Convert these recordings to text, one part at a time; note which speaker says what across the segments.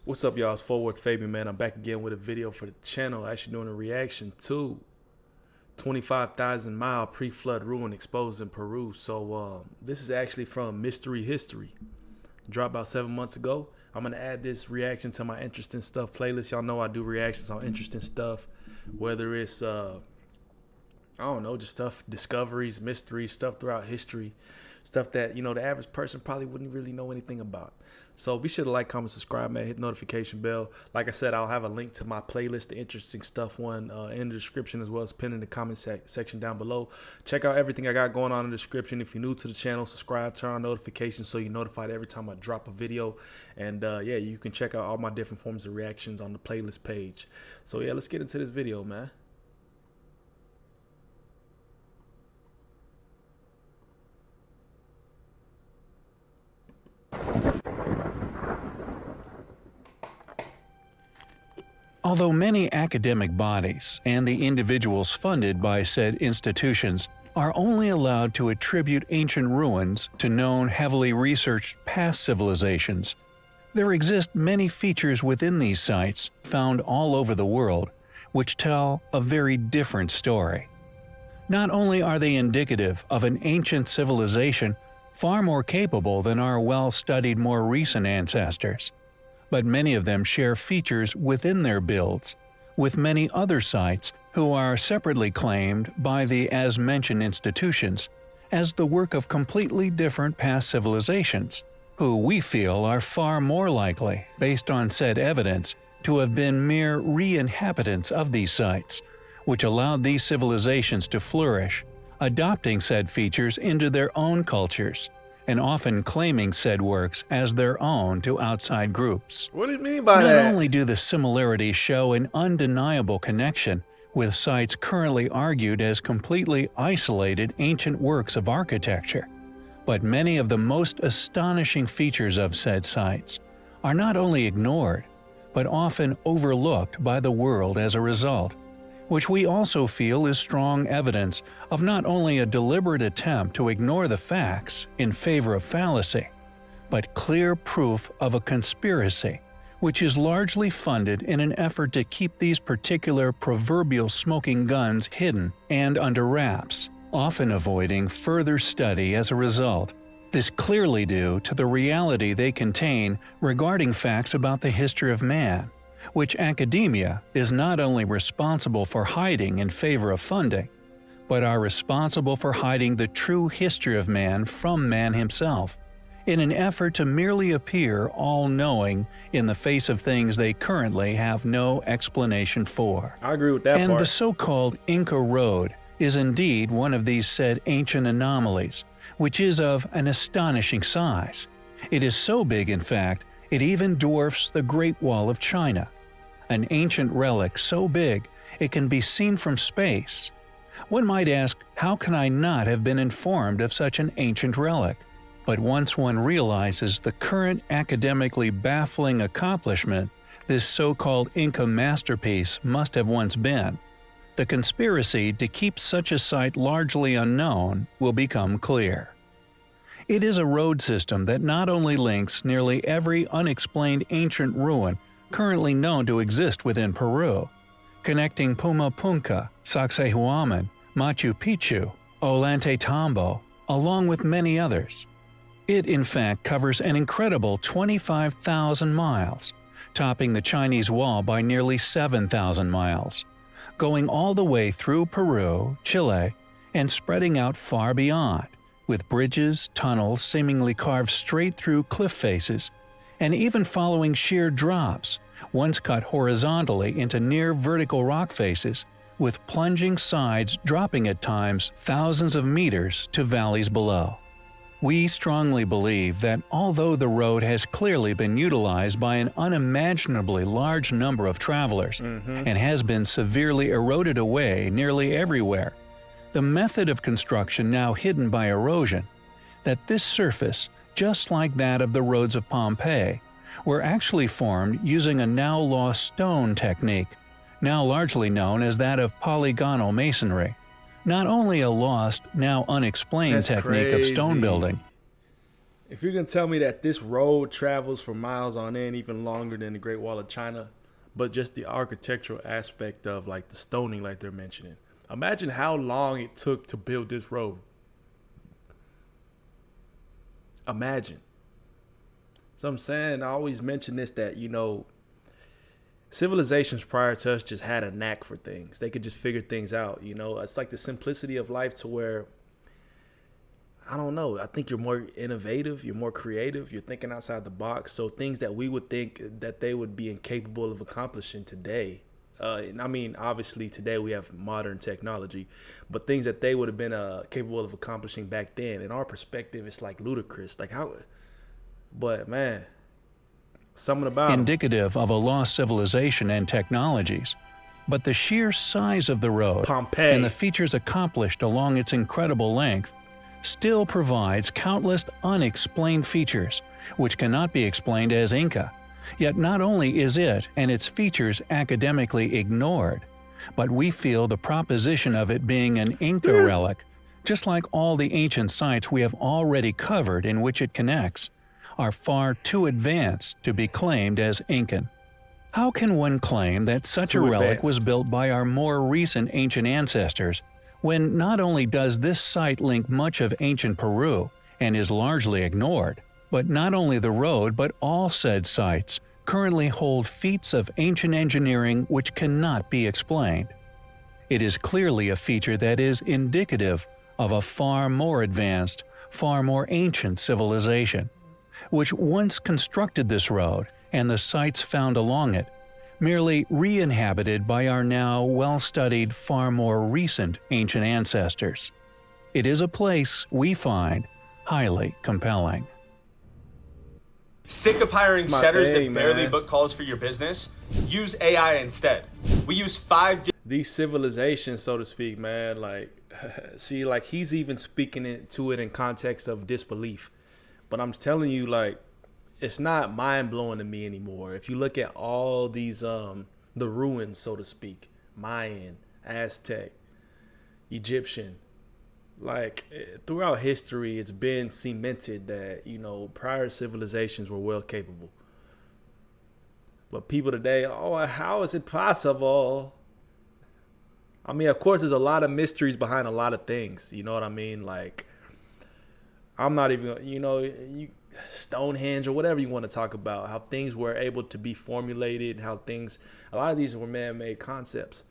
Speaker 1: What's up, y'all? It's Forward Fabian, man. I'm back again with a video for the channel. Actually doing a reaction to 25,000-mile pre-flood ruin exposed in Peru. So this is actually from Mystery History. Dropped about 7 months ago. I'm gonna add this reaction to my interesting stuff playlist. Y'all know I do reactions on interesting stuff, whether it's I don't know, just stuff, discoveries, mysteries, stuff throughout history, stuff that, the average person probably wouldn't really know anything about. So be sure to like, comment, subscribe, man. Hit the notification bell. Like I said, I'll have a link to my playlist, the interesting stuff one, in the description, as well as pinned in the comment section down below. Check out everything I got going on in the description. If you're new to the channel, subscribe, turn on notifications so you're notified every time I drop a video. And yeah, you can check out all my different forms of reactions on the playlist page. So yeah, let's get into this video, man.
Speaker 2: Although many academic bodies and the individuals funded by said institutions are only allowed to attribute ancient ruins to known heavily researched past civilizations, there exist many features within these sites found all over the world which tell a very different story. Not only are they indicative of an ancient civilization far more capable than our well-studied more recent ancestors, but many of them share features within their builds, with many other sites who are separately claimed by the as-mentioned institutions as the work of completely different past civilizations, who we feel are far more likely, based on said evidence, to have been mere re-inhabitants of these sites, which allowed these civilizations to flourish, adopting said features into their own cultures, and often claiming said works as their own to outside groups.
Speaker 1: What do you mean by
Speaker 2: Not
Speaker 1: that?
Speaker 2: only do the similarities show an undeniable connection with sites currently argued as completely isolated ancient works of architecture, but many of the most astonishing features of said sites are not only ignored, but often overlooked by the world as a result, which we also feel is strong evidence of not only a deliberate attempt to ignore the facts in favor of fallacy, but clear proof of a conspiracy which is largely funded in an effort to keep these particular proverbial smoking guns hidden and under wraps, often avoiding further study as a result. This clearly due to the reality they contain regarding facts about the history of man, which academia is not only responsible for hiding in favor of funding, but are responsible for hiding the true history of man from man himself, in an effort to merely appear all-knowing in the face of things they currently have no explanation for.
Speaker 1: I agree with that
Speaker 2: And
Speaker 1: part.
Speaker 2: the so-called Inca Road is indeed one of these said ancient anomalies, which is of an astonishing size. It is so big, in fact, it even dwarfs the Great Wall of China, an ancient relic so big it can be seen from space. One might ask, how can I not have been informed of such an ancient relic? But once one realizes the current academically baffling accomplishment this so-called Inca masterpiece must have once been, the conspiracy to keep such a site largely unknown will become clear. It is a road system that not only links nearly every unexplained ancient ruin currently known to exist within Peru, connecting Pumapunka, Sacsayhuaman, Machu Picchu, Ollantaytambo, along with many others. It in fact covers an incredible 25,000 miles, topping the Chinese Wall by nearly 7,000 miles, going all the way through Peru, Chile, and spreading out far beyond, with bridges, tunnels seemingly carved straight through cliff faces, and even following sheer drops, once cut horizontally into near vertical rock faces, with plunging sides dropping at times thousands of meters to valleys below. We strongly believe that although the road has clearly been utilized by an unimaginably large number of travelers and has been severely eroded away nearly everywhere, the method of construction now hidden by erosion, that this surface, just like that of the roads of Pompeii, were actually formed using a now-lost stone technique, now largely known as that of polygonal masonry. Not only a lost, now unexplained technique of stone building,
Speaker 1: If you're gonna tell me that this road travels for miles on end, even longer than the Great Wall of China, but just the architectural aspect of like the stoning, like they're mentioning, imagine how long it took to build this road. Imagine. So I'm saying, I always mention this, that civilizations prior to us just had a knack for things. They could just figure things out. It's like the simplicity of life, to where, I don't know, I think you're more innovative, you're more creative, you're thinking outside the box. So things that we would think that they would be incapable of accomplishing today. And I mean, obviously today we have modern technology, but things that they would have been capable of accomplishing back then, in our perspective, it's like ludicrous. Like how, but man, something about 'em.
Speaker 2: Indicative of a lost civilization and technologies. But the sheer size of the road
Speaker 1: Pompeii.
Speaker 2: and the features accomplished along its incredible length still provides countless unexplained features, which cannot be explained as Inca. Yet not only is it and its features academically ignored, but we feel the proposition of it being an Inca relic, just like all the ancient sites we have already covered in which it connects, are far too advanced to be claimed as Incan. How can one claim that such a relic was built by our more recent ancient ancestors, when not only does this site link much of ancient Peru and is largely ignored, but not only the road but all said sites currently hold feats of ancient engineering which cannot be explained? It is clearly a feature that is indicative of a far more advanced, far more ancient civilization, which once constructed this road and the sites found along it, merely re-inhabited by our now well-studied, far more recent ancient ancestors. It is a place we find highly compelling.
Speaker 3: Sick of hiring setters that barely
Speaker 1: man.
Speaker 3: book calls for your business? Use AI instead. We use
Speaker 1: These civilizations, so to speak, man, like, see, like, he's even speaking to it in context of disbelief. But I'm telling you, like, it's not mind-blowing to me anymore. If you look at all these, the ruins, so to speak, Mayan, Aztec, Egyptian, like, throughout history, it's been cemented that, prior civilizations were well capable. But people today, oh, how is it possible? I mean, of course, there's a lot of mysteries behind a lot of things. You know what I mean? Like, I'm not even, Stonehenge or whatever you want to talk about, how things were able to be formulated, a lot of these were man-made concepts.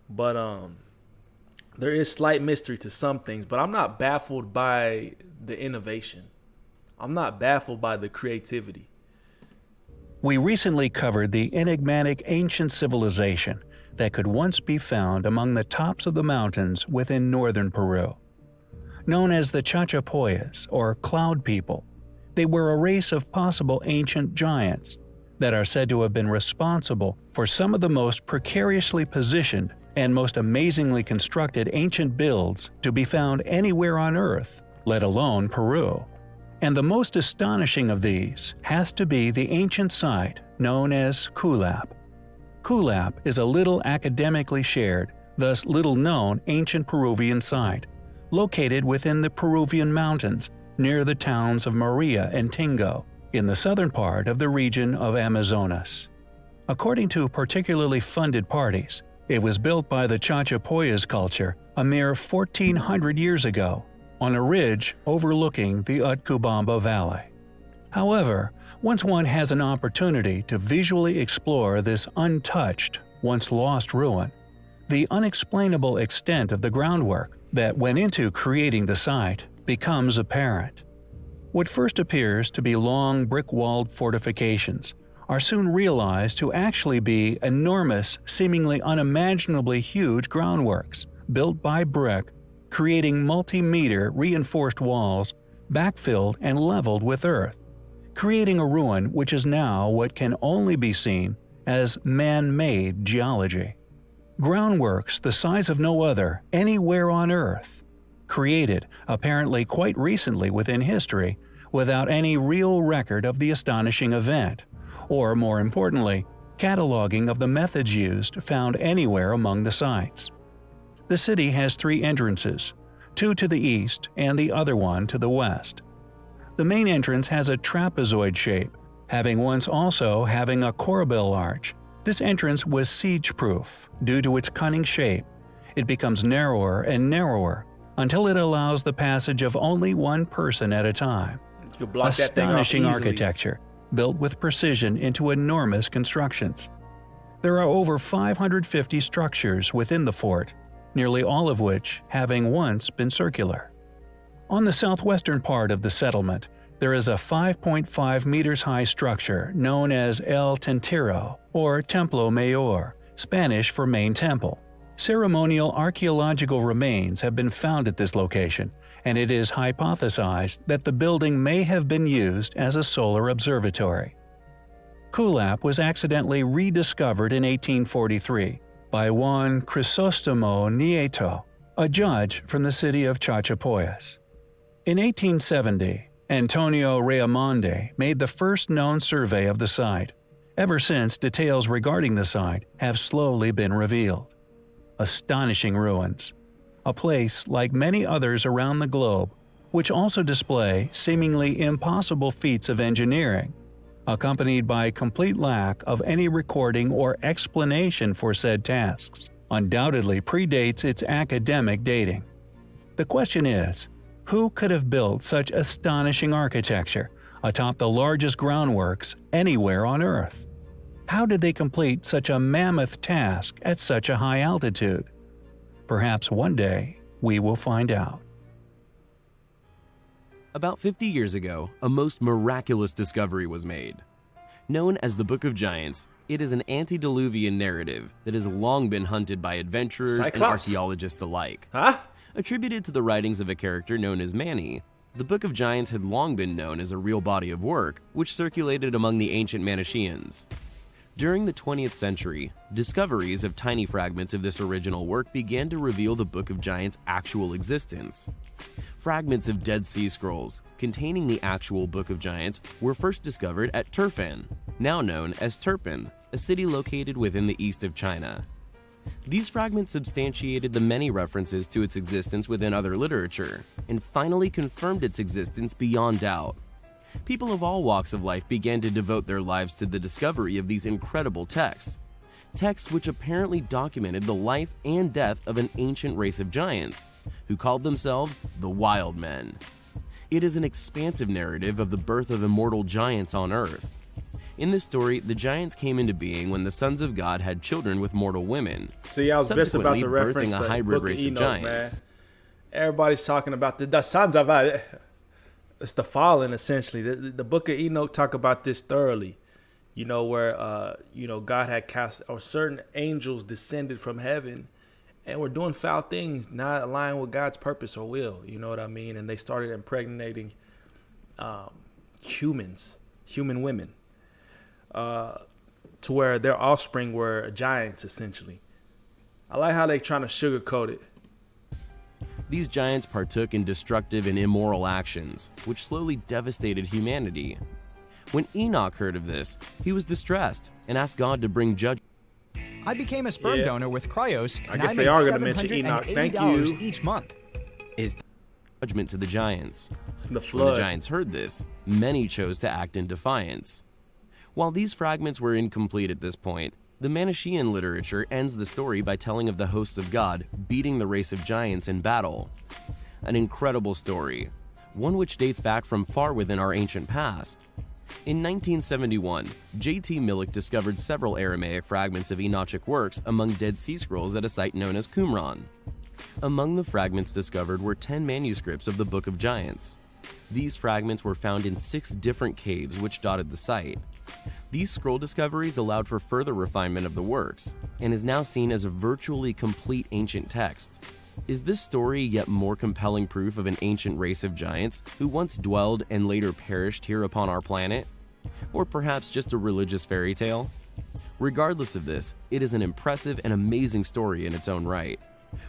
Speaker 1: But there is slight mystery to some things, but I'm not baffled by the innovation. I'm not baffled by the creativity.
Speaker 2: We recently covered the enigmatic ancient civilization that could once be found among the tops of the mountains within northern Peru. Known as the Chachapoyas, or Cloud People, they were a race of possible ancient giants that are said to have been responsible for some of the most precariously positioned and most amazingly constructed ancient builds to be found anywhere on Earth, let alone Peru. And the most astonishing of these has to be the ancient site known as Kulap. Kulap is a little academically shared, thus little known ancient Peruvian site, located within the Peruvian mountains near the towns of Maria and Tingo, in the southern part of the region of Amazonas. According to particularly funded parties, it was built by the Chachapoyas culture a mere 1,400 years ago, on a ridge overlooking the Utcubamba Valley. However, once one has an opportunity to visually explore this untouched, once lost ruin, the unexplainable extent of the groundwork that went into creating the site becomes apparent. What first appears to be long brick-walled fortifications are soon realized to actually be enormous, seemingly unimaginably huge groundworks built by brick, creating multi-meter reinforced walls backfilled and leveled with earth, creating a ruin which is now what can only be seen as man-made geology. Groundworks the size of no other anywhere on Earth, created apparently quite recently within history without any real record of the astonishing event, or more importantly, cataloging of the methods used found anywhere among the sites. The city has 3 entrances, 2 to the east and the other one to the west. The main entrance has a trapezoid shape, having once also having a corbel arch. This entrance was siege-proof due to its cunning shape. It becomes narrower and narrower until it allows the passage of only one person at a time.
Speaker 1: You could block that thing off
Speaker 2: Astonishing
Speaker 1: easily.
Speaker 2: architecture, built with precision into enormous constructions. There are over 550 structures within the fort, nearly all of which having once been circular. On the southwestern part of the settlement, there is a 5.5 meters high structure known as El Tintero, or Templo Mayor, Spanish for main temple. Ceremonial archaeological remains have been found at this location, and it is hypothesized that the building may have been used as a solar observatory. Kulap was accidentally rediscovered in 1843 by Juan Crisostomo Nieto, a judge from the city of Chachapoyas. In 1870, Antonio Raimondi made the first known survey of the site. Ever since, details regarding the site have slowly been revealed. Astonishing ruins. A place like many others around the globe, which also display seemingly impossible feats of engineering, accompanied by complete lack of any recording or explanation for said tasks, undoubtedly predates its academic dating. The question is, who could have built such astonishing architecture atop the largest groundworks anywhere on Earth? How did they complete such a mammoth task at such a high altitude? Perhaps one day we will find out.
Speaker 4: About 50 years ago, a most miraculous discovery was made. Known as the Book of Giants, it is an antediluvian narrative that has long been hunted by adventurers and
Speaker 1: Cyclops.
Speaker 4: archaeologists alike.
Speaker 1: Huh?
Speaker 4: Attributed to the writings of a character known as Mani, the Book of Giants had long been known as a real body of work which circulated among the ancient Manichaeans. During the 20th century, discoveries of tiny fragments of this original work began to reveal the Book of Giants' actual existence. Fragments of Dead Sea Scrolls containing the actual Book of Giants were first discovered at Turfan, now known as Turpan, a city located within the east of China. These fragments substantiated the many references to its existence within other literature, and finally confirmed its existence beyond doubt. People of all walks of life began to devote their lives to the discovery of these incredible texts. Texts which apparently documented the life and death of an ancient race of giants, who called themselves the Wild Men. It is an expansive narrative of the birth of immortal giants on Earth. In this story, the giants came into being when the sons of God had children with mortal women,
Speaker 1: See, I was just about
Speaker 4: subsequently
Speaker 1: to reference
Speaker 4: birthing a
Speaker 1: the
Speaker 4: hybrid
Speaker 1: Book of
Speaker 4: race of
Speaker 1: Enoch,
Speaker 4: giants.
Speaker 1: man. Everybody's talking about the sons of God. It's the fallen, essentially. The Book of Enoch talk about this thoroughly. You know, where God had cast, or certain angels descended from heaven and were doing foul things, not aligning with God's purpose or will. You know what I mean? And they started impregnating human women, to where their offspring were giants, essentially. I like how they trying to sugarcoat it.
Speaker 4: These giants partook in destructive and immoral actions, which slowly devastated humanity. When Enoch heard of this, he was distressed and asked God to bring judgment.
Speaker 5: I became a sperm donor with Cryos, and
Speaker 1: guess
Speaker 5: I
Speaker 1: they
Speaker 5: made
Speaker 1: are gonna mention Enoch. Thank
Speaker 5: $780
Speaker 1: you.
Speaker 5: each month.
Speaker 4: Is judgment to the giants.
Speaker 1: It's the
Speaker 4: When the
Speaker 1: flood.
Speaker 4: giants heard this, many chose to act in defiance. While these fragments were incomplete at this point, the Manichaean literature ends the story by telling of the hosts of God beating the race of giants in battle. An incredible story, one which dates back from far within our ancient past. In 1971, J.T. Millick discovered several Aramaic fragments of Enochic works among Dead Sea Scrolls at a site known as Qumran. Among the fragments discovered were 10 manuscripts of the Book of Giants. These fragments were found in 6 different caves which dotted the site. These scroll discoveries allowed for further refinement of the works, and is now seen as a virtually complete ancient text. Is this story yet more compelling proof of an ancient race of giants who once dwelled and later perished here upon our planet? Or perhaps just a religious fairy tale? Regardless of this, it is an impressive and amazing story in its own right,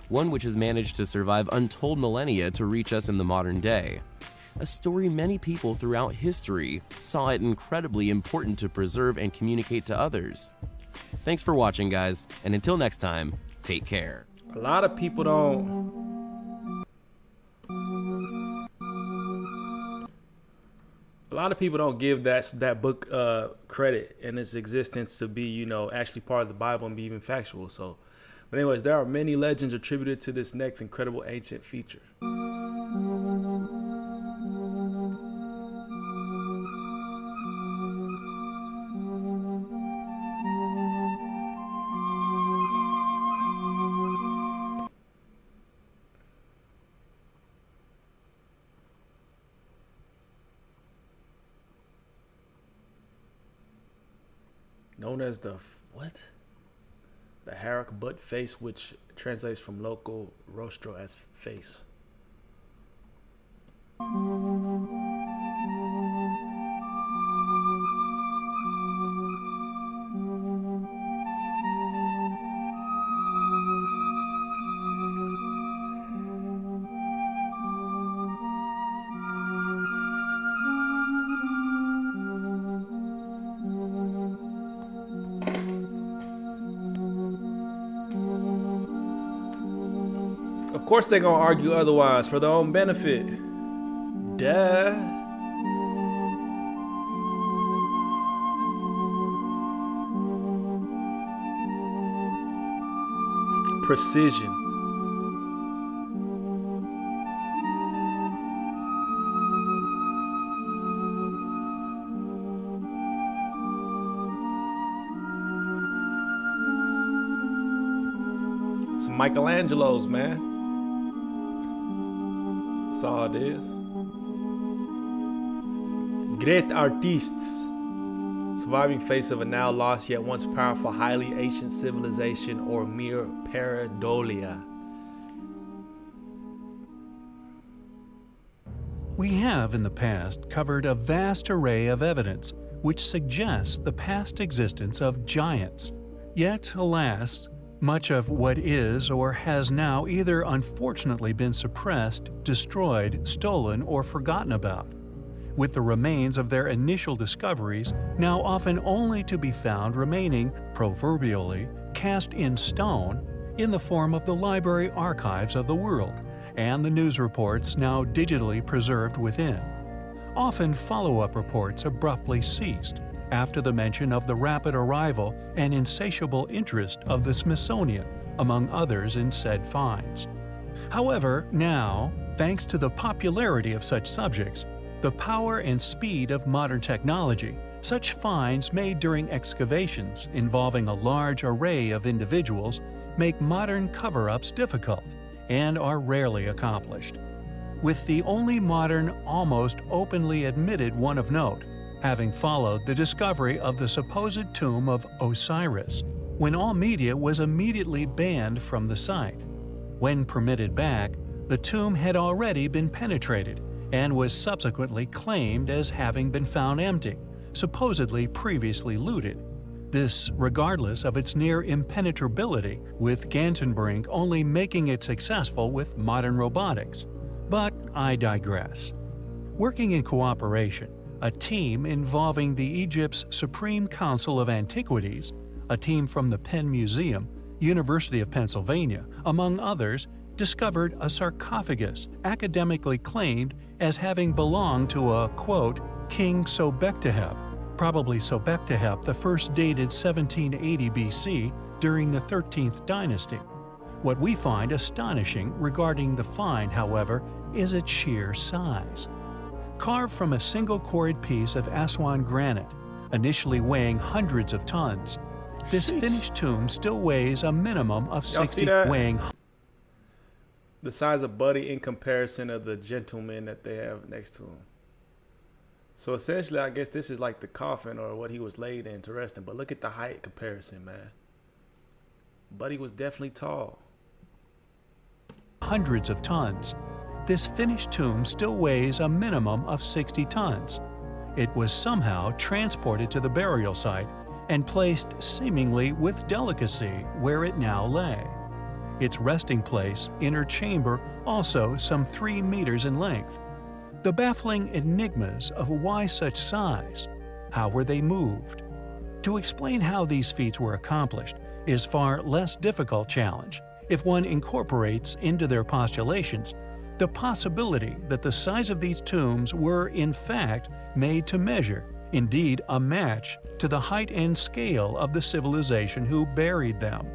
Speaker 4: one which has managed to survive untold millennia to reach us in the modern day. A story many people throughout history saw it incredibly important to preserve and communicate to others. Thanks for watching, guys, and until next time, take care.
Speaker 1: A lot of people don't. lot of people don't give that book credit in its existence to be, you know, actually part of the Bible and be even factual. So, but anyways, there are many legends attributed to this next incredible ancient feature. Known as the Herrick butt face, which translates from local rostro as face. Of course they're gonna argue otherwise for their own benefit. Duh. Precision. It's Michelangelo's, man. That's all it is. Great artists. Surviving face of a now lost yet once powerful, highly ancient civilization, or mere pareidolia.
Speaker 2: We have in the past covered a vast array of evidence which suggests the past existence of giants. Yet, alas, much of what is or has now either unfortunately been suppressed, destroyed, stolen, or forgotten about, with the remains of their initial discoveries now often only to be found remaining, proverbially, cast in stone in the form of the library archives of the world and the news reports now digitally preserved within. Often follow-up reports abruptly ceased after the mention of the rapid arrival and insatiable interest of the Smithsonian, among others in said finds. However, now, thanks to the popularity of such subjects, the power and speed of modern technology, such finds made during excavations involving a large array of individuals make modern cover-ups difficult and are rarely accomplished. With the only modern, almost openly admitted one of note, having followed the discovery of the supposed tomb of Osiris, when all media was immediately banned from the site. When permitted back, the tomb had already been penetrated and was subsequently claimed as having been found empty, supposedly previously looted. This regardless of its near impenetrability, with Gantenbrink only making it successful with modern robotics. But I digress. Working in cooperation, a team involving the Egypt's Supreme Council of Antiquities, a team from the Penn Museum, University of Pennsylvania, among others, discovered a sarcophagus academically claimed as having belonged to a, quote, King Sobekteheb, probably Sobekteheb the first dated 1780 BC during the 13th dynasty. What we find astonishing regarding the find, however, is its sheer size. Carved from a single quarried piece of Aswan granite, initially weighing hundreds of tons, this finished tomb still weighs a minimum of 60, weighing
Speaker 1: the size of Buddy in comparison of the gentleman that they have next to him. So essentially, I guess this is like the coffin or what he was laid in to rest in. But look at the height comparison, man. Buddy was definitely tall.
Speaker 2: Hundreds of tons. This finished tomb still weighs a minimum of 60 tons. It was somehow transported to the burial site and placed seemingly with delicacy where it now lay. Its resting place, inner chamber, also some 3 meters in length. The baffling enigmas of why such size. How were they moved? To explain how these feats were accomplished is far less difficult challenge if one incorporates into their postulations The possibility that the size of these tombs were, in fact, made to measure, indeed a match, to the height and scale of the civilization who buried them.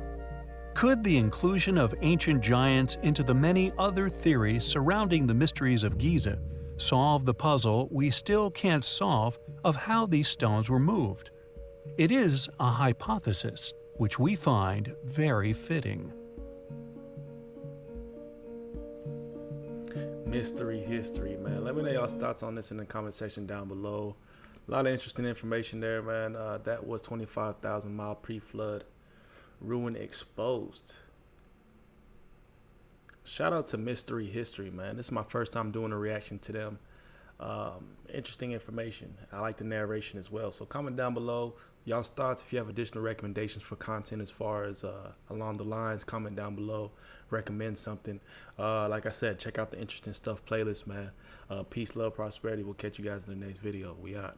Speaker 2: Could the inclusion of ancient giants into the many other theories surrounding the mysteries of Giza solve the puzzle we still can't solve of how these stones were moved? It is a hypothesis which we find very fitting.
Speaker 1: Mystery history, man. Let me know y'all's thoughts on this in the comment section down below. A lot of interesting information there, man. That was 25,000 mile pre-flood ruin exposed. Shout out to Mystery History, man. This is my first time doing a reaction to them. Interesting information. I like the narration as well. So comment down below y'all's thoughts. If you have additional recommendations for content as far as along the lines, comment down below. Recommend something. Like I said, check out the interesting stuff playlist, man. Peace, love, prosperity. We'll catch you guys in the next video. We out.